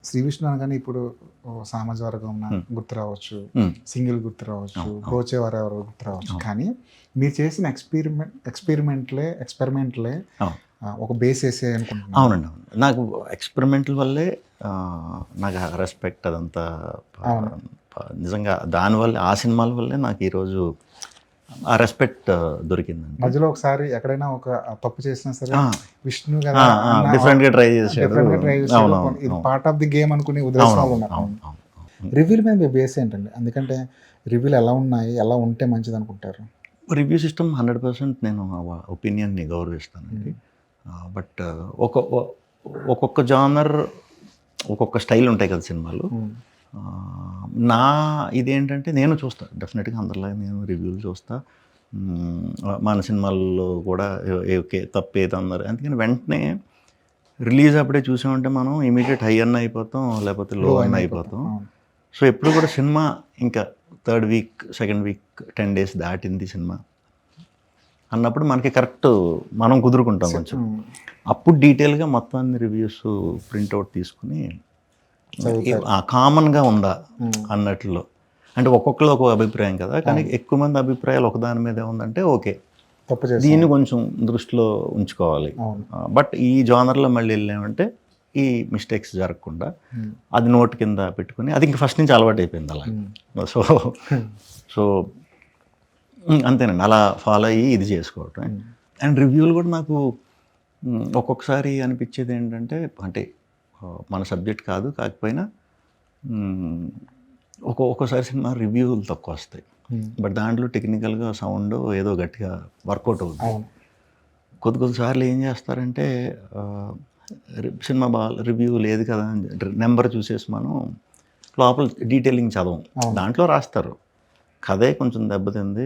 శ్రీ విష్ణు అనగానే ఇప్పుడు సామాజిక వర్గం హ్మ్. గుర్తు రావచ్చు, హ్మ్. సింగిల్ గుర్తు రావచ్చు, అవును. అవును. బ్రోచేవారు ఎవరో గుర్తు రావచ్చు. అవును. కానీ మీరు చేసిన ఎక్స్పెరిమెంట్లే అవును. ఒక బేస్ వేసే అనుకుంటున్నాను. అవునండి. అవును. నాకు ఎక్స్‌పెరిమెంటల్ వల్లే నాకు ఆ రెస్పెక్ట్ అదంతా ప అవును. నిజంగా దానివల్లే ఆ సినిమాల వల్లే నాకు ఈరోజు ఆ రెస్పెక్ట్ దొరికిందండి. మధ్యలో ఒకసారి ఎక్కడైనా ఒక తప్పు చేసినా సరే ఆ! విష్ణు ఆ! కదా ఆ! అన్న డిఫరెంట్‌గా ట్రై చేశాడు. డిఫరెంట్‌గా ట్రై చేసాడు. అవునవును. ఇది అవును. పార్ట్ ఆఫ్ ది గేమ్ అనుకుని వదిలేసిన వాళ్ళు అవునవును. ఉన్నారు. అవును. అవును. అవును. అవును. రివ్యూల మీద మీ బేస్ ఏంటండి? ఎందుకంటే రివ్యూలు ఎలా ఉన్నాయి? ఎలా ఉంటే మంచిది అనుకుంటారు? రివ్యూ సిస్టమ్ 100% నేను ఒపీనియన్‌ని గౌరవిస్తానండి. హ్మ్. బట్ ఒక ఒ ఒక్కొక్క జానర్ ఒక్కొక్క స్టైల్ ఉంటాయి కదా సినిమాలు. హ్మ్. నా ఇదేంటంటే నేను చూస్తా. డెఫినిట్‌గా అందరిలాగా నేను రివ్యూలు చూస్తా. మన సినిమాల్లో కూడా ఓకే. తప్పేదన్నారు. అందుకని వెంటనే రిలీజ్ అప్పుడే చూసామంటే మనం ఇమ్మీడియేట్ హై అన్న అయిపోతాం. లేకపోతే లో లో అన్న అయిన అయిపోతాం. అయిపోతాం. అవును. సో, ఎప్పుడు కూడా సినిమా ఇంకా third week, second week, 10 days దాటింది సినిమా అన్నప్పుడు మనకి కరెక్ట్ మనం కుదురుకుంటాం కొంచెం. హ్మ్. అప్పుడు డీటెయిల్‌గా మొత్తం అన్ని రివ్యూస్ ప్రింటౌట్ తీసుకొని చదువుతారు. కామన్‌గా ఉందా హ్మ్. అన్నట్లో. అంటే ఒక్కొక్కళ్ళది ఒక్కో అభిప్రాయం కదా! కానీ అవును. ఎక్కువ మంది అభిప్రాయాలు ఒకదాని మీదే ఉందంటే ఓకే. తప్పు చేసాం. దీన్ని కొంచెం దృష్టిలో ఉంచుకోవాలి. అవును. బట్ ఈ జోనర్‌లో మళ్ళీ ఎళ్ళామంటే ఈ మిస్టేక్స్ జరగకుండా హ్మ్. అది నోట్ కింద పెట్టుకొని అది ఇంక ఫస్ట్ నుంచి అలవాటయిపోయింది అలాగా. హ్మ్. సో, సో అంతేనండి. అలా ఫాలో అయ్యి ఇది చేసుకోవటమే. హ్మ్. అండ్ రివ్యూలు కూడా నాకు ఒక్కొక్కసారి అనిపిచ్చేదేంటంటే అంటే మన సబ్జెక్ట్ కాదు కాకపోయినా హ్మ్, ఒక్కోసారి సినిమా రివ్యూలు తక్కువొస్తాయి. హ్మ్. బట్ దాంట్లో టెక్నికల్‌గా సౌండో ఏదో గట్టిగా వర్కౌట్ అవుద్ది. అవును. కొద్ది సార్లు ఏం చేస్తారంటే ఆహ్, సినిమా రివ్యూ లేదు కదా అని నంబర్ చూసేసి మనం లోపల డీటెయిలింగ్ చదవం. అవును. దాంట్లో రాస్తారు. కథే కొంచెం దెబ్బతింది,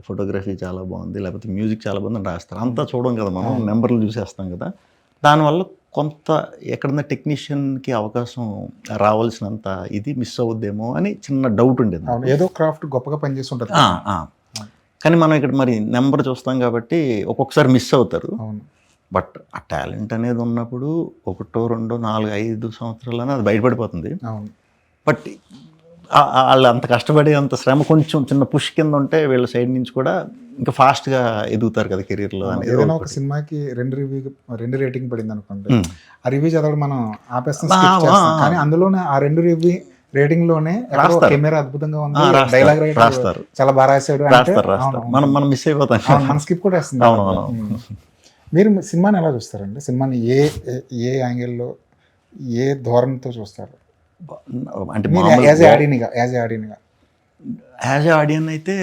ఫోటోగ్రఫీ చాలా బాగుంది, లేకపోతే మ్యూజిక్ చాలా బాగుందని రాస్తారు. అంతా హ్మ్. చూడం కదా మనం, అవును. నంబర్లు చూసేస్తాం కదా! దానివల్ల కొంత ఎక్కడన్నా టెక్నీషియన్‌కి అవకాశం రావాల్సినంత ఇది మిస్ అవుద్దేమో అని చిన్న డౌట్ ఉండేది అవును. నాకు. ఏదో క్రాఫ్ట్ గొప్పగా పనిచేసి ఉంటది ఆ! కదా! ఆ! అవును. కానీ మనం ఇక్కడ మరి నంబర్ చూస్తాం కాబట్టి ఒక్కొక్కసారి మిస్ అవుతారు. అవును. బట్ ఆ టాలెంట్ అనేది ఉన్నప్పుడు ఒకటో, రెండో, 4, 5 సంవత్సరాల్లోనే అది బయటపడిపోతుంది. అవును. బట్ ఆళ్ళు అంత కష్టపడి అంత శ్రమ కొంచెం చిన్న పుష్ కింద ఉంటే వీళ్ళ సైడ్ నుంచి కూడా ఇంకా ఫాస్ట్‌గా ఎదుగుతారు కదా కెరియర్‌లో అవును. అనేది ఏదైనా ఒక ఒకటి. సినిమాకి 2 రేటింగ్ పడిందనుకోండి. హ్మ్. ఆ రివ్యూ చదవడం మనం ఆపేస్తాం, ఆ! స్కిప్ ఆ! చేస్తాం. ఆ! కానీ అందులోనే ఆ 2 రేటింగ్‌లోనే ఎక్కడో రాస్తారు. కెమెరా అద్భుతంగా ఆ! ఉంది. రాస్తారు. డైలాగ్ రైటర్ రాస్తారు. చాలా బా రాసాడు అంటే రాస్తారు. అవును. రాస్తారు. మనం ఉంటుంది. మనం మిస్ అయిపోతాం అవును. కదా! మనం స్కిప్ కూడా వేస్తాం డైలాగ్‌లు. అవునవును. హ్మ్. మీరు సినిమాని ఎలా చూస్తారండి? సినిమాని ఏ ఏ ఏ యాంగిల్‌లో, ఏ ధోరణితో చూస్తారు? అంటే మీరు మామూలు యాజ్ ఏ ఆడియన్‌గా. యాజ్ ఎ ఆడియన్ అయితే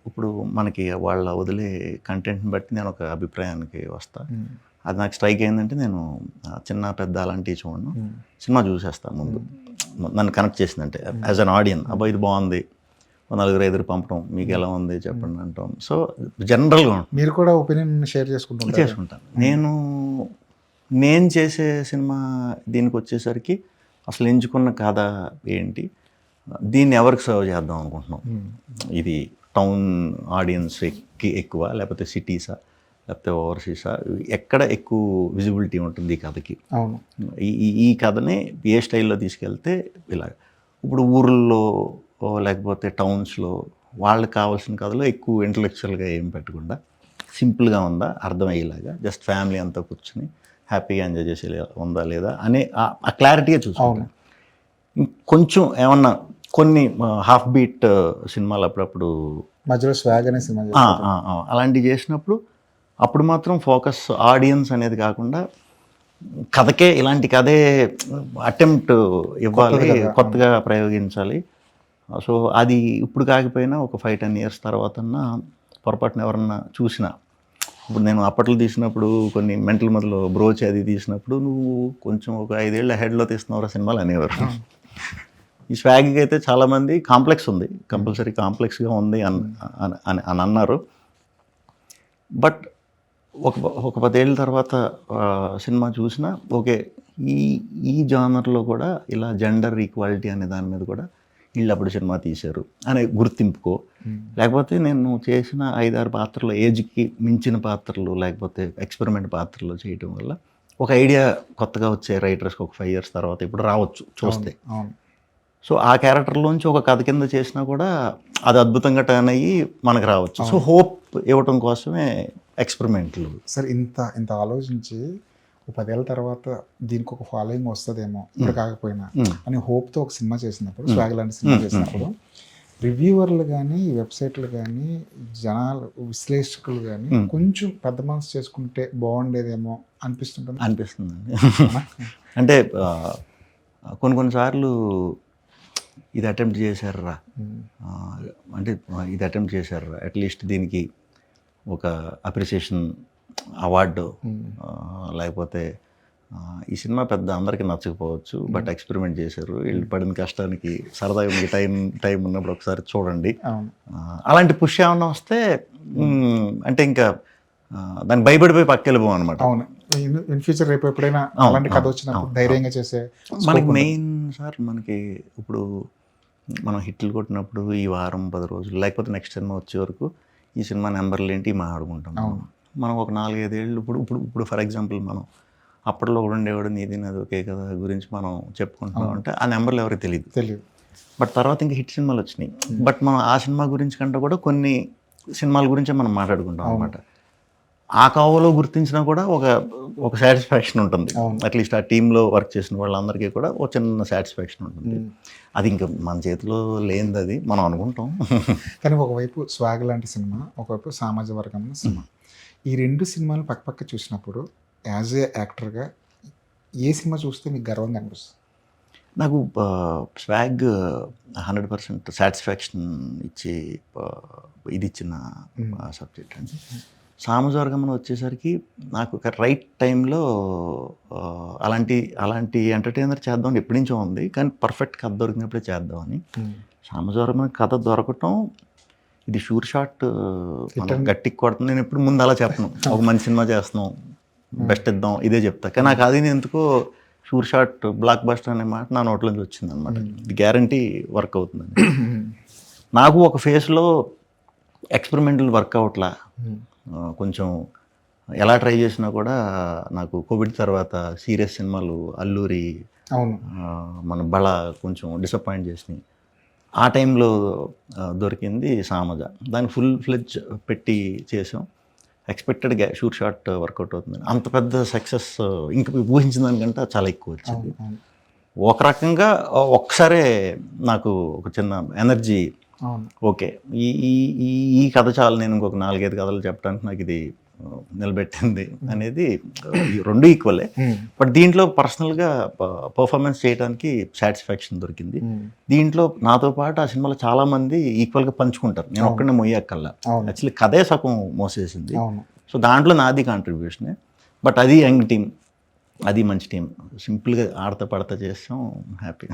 ఇప్పుడు మనకి వాళ్ళ వదిలే కంటెంట్‌ని బట్టి నేను ఒక అభిప్రాయానికి వస్తా. హ్మ్. అది నాకు స్ట్రైక్ అయిందంటే నేను చిన్న, పెద్ద అలాంటివి చూడను. హ్మ్. సినిమా చూసేస్తా ముందు. హ్మ్. నన్ను కనెక్ట్ చేసిందంటే హ్మ్. యాజ్ ఎన్ ఆడియన్. హ్మ్. అబ్బా! ఇది బావుంది. ఓ నలుగురు, ఐదుగురు పంపడం. హ్మ్. మీకెలా ఉంది హ్మ్. చెప్పండి అంటాం. సో, జనరల్‌గా ఉంటుంది. మీరు కూడా ఒపీనియన్ షేర్ చేసుకుంటుంటారా? చేసుకుంటాను. హ్మ్. నేను చేసే సినిమా దీనికొచ్చేసరికి అసలు ఎంచుకున్న కథ ఏంటి? దీన్ని ఎవరికి సర్వ్ చేద్దాం అనుకుంటున్నాం? హ్మ్. ఇది టౌన్ ఆడియన్స్‌కి ఎక్కువ లేకపోతే సిటీసా? లేకపోతే ఓవర్‌సీసా? ఎక్కడ ఎక్కువ విజిబిలిటీ ఉంటుంది ఈ కథకి? అవును. ఈ ఈ ఈ కథని ఏ స్టైల్‌లో తీసుకెళ్తే ఇలాగ. ఇప్పుడు ఊరుల్లో లేకపోతే టౌన్స్‌లో వాళ్ళకి కావాల్సిన కథలో ఎక్కువ ఇంటలెక్చువల్‌గా ఏం పెట్టకుండా సింపుల్‌గా ఉందా? అర్థమయ్యేలాగా జస్ట్ ఫ్యామిలీ అంతా కూర్చొని హ్యాపీగా ఎంజాయ్ చేసేలా ఉందా? లేదా? అనే ఆ క్లారిటీగా అవును. చూసుకుంటాను. కొంచెం ఏమన్నా కొన్ని హాఫ్ బీట్ సినిమాలు అప్పుడప్పుడు మధ్యలో 'స్వాగ్' అనే సినిమా ఆ! చేశారు. ఆ! ఆ! అలాంటివి చేసినప్పుడు అప్పుడు మాత్రం ఫోకస్ ఆడియన్స్ అనేది కాకుండా కథకే ఇలాంటి కథే అటెంప్ట్ కొత్తది ఇవ్వాలి, కదా! అవును. కొత్తగా ప్రయోగించాలి. సో, అది ఇప్పుడు కాకపోయినా ఒక 5, 10 ఇయర్స్ తర్వాతన్నా పొరపాటున ఎవరన్నా చూసినా ఇప్పుడు నేను అప్పట్లో తీసినప్పుడు కొన్ని మెంటల్ మొదలు బ్రోచ్ అది తీసినప్పుడు నువ్వు కొంచెం ఒక 5 ఏళ్ళు అహెడ్‌లో తీస్తున్నావురా సినిమాలు అనేవారు. అవును. ఈ స్వాగ్‌కి అయితే చాలామంది కాంప్లెక్స్ ఉంది. హ్మ్. కంపల్సరీ కాంప్లెక్స్‌గా ఉంది హ్మ్. అని అన్నారు. బట్ ఒక ఒక 10 ఏళ్ల తర్వాత సినిమా చూసినా ఓకే. ఈ ఈ జానర్‌లో కూడా ఇలా జెండర్ ఈక్వాలిటీ అనే దాని మీద కూడా ఈళ్ళప్పుడు సినిమా తీశారు అనే గుర్తింపుకో, హ్మ్. లేకపోతే నేను చేసిన 5, 6 పాత్రలు ఏజ్‌కి మించిన పాత్రలు లేకపోతే ఎక్స్‌పెరిమెంట్ పాత్రలు చేయటం వల్ల ఒక ఐడియా కొత్తగా వచ్చే రైటర్స్కి ఒక 5 years తర్వాత ఇప్పుడు రావచ్చు చూస్తే. అవును. సో ఆ క్యారెక్టర్లోంచి ఒక కథ కింద చేసినా కూడా అది అద్భుతంగా టర్న్ అయ్యి మనకు రావచ్చు. సో హోప్ ఇవ్వటం కోసమే ఎక్స్పెరిమెంట్లు. సార్ ఇంత ఇంత ఆలోచించి 10 ఏళ్ళ తర్వాత దీనికి ఒక ఫాలోయింగ్ వస్తుందేమో ఇప్పుడు కాకపోయినా అని హోప్తో ఒక సినిమా చేసినప్పుడు, స్వాగ్ లాంటి సినిమా చేసినప్పుడు రివ్యూవర్లు కానీ, వెబ్సైట్లు కానీ, జనాలు విశ్లేషకులు కానీ కొంచెం పెద్ద మనసు చేసుకుంటే బాగుండేదేమో అనిపిస్తుంటుంది. అనిపిస్తుందండి. అంటే కొన్నిసార్లు ఇది అటెంప్ట్ చేశారా, అంటే ఇది అటెంప్ట్ చేశారా, అట్లీస్ట్ దీనికి ఒక అప్రిసియేషన్ అవార్డు, లేకపోతే ఈ సినిమా పెద్ద అందరికీ నచ్చకపోవచ్చు బట్ ఎక్స్పెరిమెంట్ చేశారు, వీళ్ళు పడిన కష్టానికి సరదాగా మీకు టైం ఉన్నప్పుడు ఒకసారి చూడండి, అలాంటి పుష్ ఏమన్నా వస్తే అంటే ఇంకా దాన్ని భయపడిపోయి పక్కెళ్ళిపోం అనమాట. అవును, ఇన్ ఫ్యూచర్ రేపు ఎప్పుడైనా అలాంటి కథ వచ్చినప్పుడు ధైర్యంగా చేసే మనకి మెయిన్ సార్, మనకి ఇప్పుడు మనం హిట్లు కొట్టినప్పుడు ఈ వారం 10 రోజులు లేకపోతే నెక్స్ట్ సినిమా వచ్చే వరకు ఈ సినిమా నెంబర్లు ఏంటి మాట్లాడుకుంటాం. మనం ఒక 4-5 ఏళ్ళు ఇప్పుడు ఫర్ ఎగ్జాంపుల్ మనం అప్పట్లో కూడా ఉండేవాడు నీది నాది ఒకే కదా గురించి మనం చెప్పుకుంటున్నాం అంటే ఆ నెంబర్లు ఎవరికి తెలియదు. బట్ తర్వాత ఇంకా హిట్ సినిమాలు వచ్చినాయి. బట్ మనం ఆ సినిమా గురించి కంటే కూడా కొన్ని సినిమాల గురించే మనం మాట్లాడుకుంటాం అనమాట. ఆ కావలో గుర్తించినా కూడా ఒక సాటిస్ఫాక్షన్ ఉంటుంది. అట్లీస్ట్ ఆ టీంలో వర్క్ చేసిన వాళ్ళందరికీ కూడా ఒక చిన్న సాటిస్ఫాక్షన్ ఉంటుంది. అది ఇంకా మన చేతిలో లేనిది, అది మనం అనుకుంటాం. కానీ ఒకవైపు స్వాగ్ లాంటి సినిమా, ఒకవైపు సామాజిక వర్గం సినిమా, ఈ 2 సినిమాలు పక్కపక్క చూసినప్పుడు యాజ్ ఏ యాక్టర్గా ఏ సినిమా చూస్తే మీకు గర్వంగా అనిపిస్తుంది? నాకు స్వాగ్ 100% సాటిస్ఫాక్షన్ ఇచ్చి ఇది ఇచ్చిన సబ్జెక్ట్ అండి. సామజవర్గమనం వచ్చేసరికి నాకు ఒక రైట్ టైంలో అలాంటి ఎంటర్టైనర్ చేద్దామని ఎప్పటి నుంచో ఉంది, కానీ పర్ఫెక్ట్ కథ దొరికినప్పుడే చేద్దామని. సామజవర్గమనం కథ దొరకటం, ఇది షూర్ షాట్ గట్టికి కొడుతుంది. నేను ఎప్పుడు ముందు అలా చెప్పను, ఒక మంచి సినిమా చేస్తున్నాం బెస్ట్ ఇద్దాం ఇదే చెప్తా. కానీ నాకు అది ఎందుకో షూర్ షాట్ బ్లాక్ బస్టర్ అనే మాట నా నోట్లోంచి వచ్చింది అనమాట. ఇది గ్యారంటీ వర్క్ అవుతుందని. నాకు ఒక ఫేస్లో ఎక్స్పెరిమెంటల్ వర్కౌట్లా కొంచెం ఎలా ట్రై చేసినా కూడా నాకు కోవిడ్ తర్వాత సీరియస్ సినిమాలు అల్లూరి, మన బళ కొంచెం డిసప్పాయింట్ చేసినాయి. ఆ టైంలో దొరికింది సామజ. దాన్ని ఫుల్ ఫ్లెడ్జ్ పెట్టి చేసాం. ఎక్స్పెక్టెడ్గా షూర్ షాట్ వర్కౌట్ అవుతుంది. అంత పెద్ద సక్సెస్ ఇంకా ఊహించిన దానికంటే చాలా ఎక్కువ వచ్చింది. ఒక రకంగా ఒక్కసారే నాకు ఒక చిన్న ఎనర్జీ, ఓకే ఈ కథ చాలు, నేను ఇంకొక 4-5 కథలు చెప్పడానికి నాకు ఇది నిలబెట్టింది అనేది రెండు ఈక్వలే. బట్ దీంట్లో పర్సనల్గా పర్ఫార్మెన్స్ చేయడానికి సాటిస్ఫాక్షన్ దొరికింది. దీంట్లో నాతో పాటు ఆ సినిమాలో చాలామంది ఈక్వల్గా పంచుకుంటారు, నేను ఒక్కడనే మొయ్యక్కల్లా. యాక్చువల్లీ కథే సగం మోసేసింది. సో దాంట్లో నాది కాంట్రిబ్యూషనే. బట్ అది యంగ్ టీం, అది మంచి టీం, సింపుల్గా ఆడతా పడతా చేస్తాం, హ్యాపీ.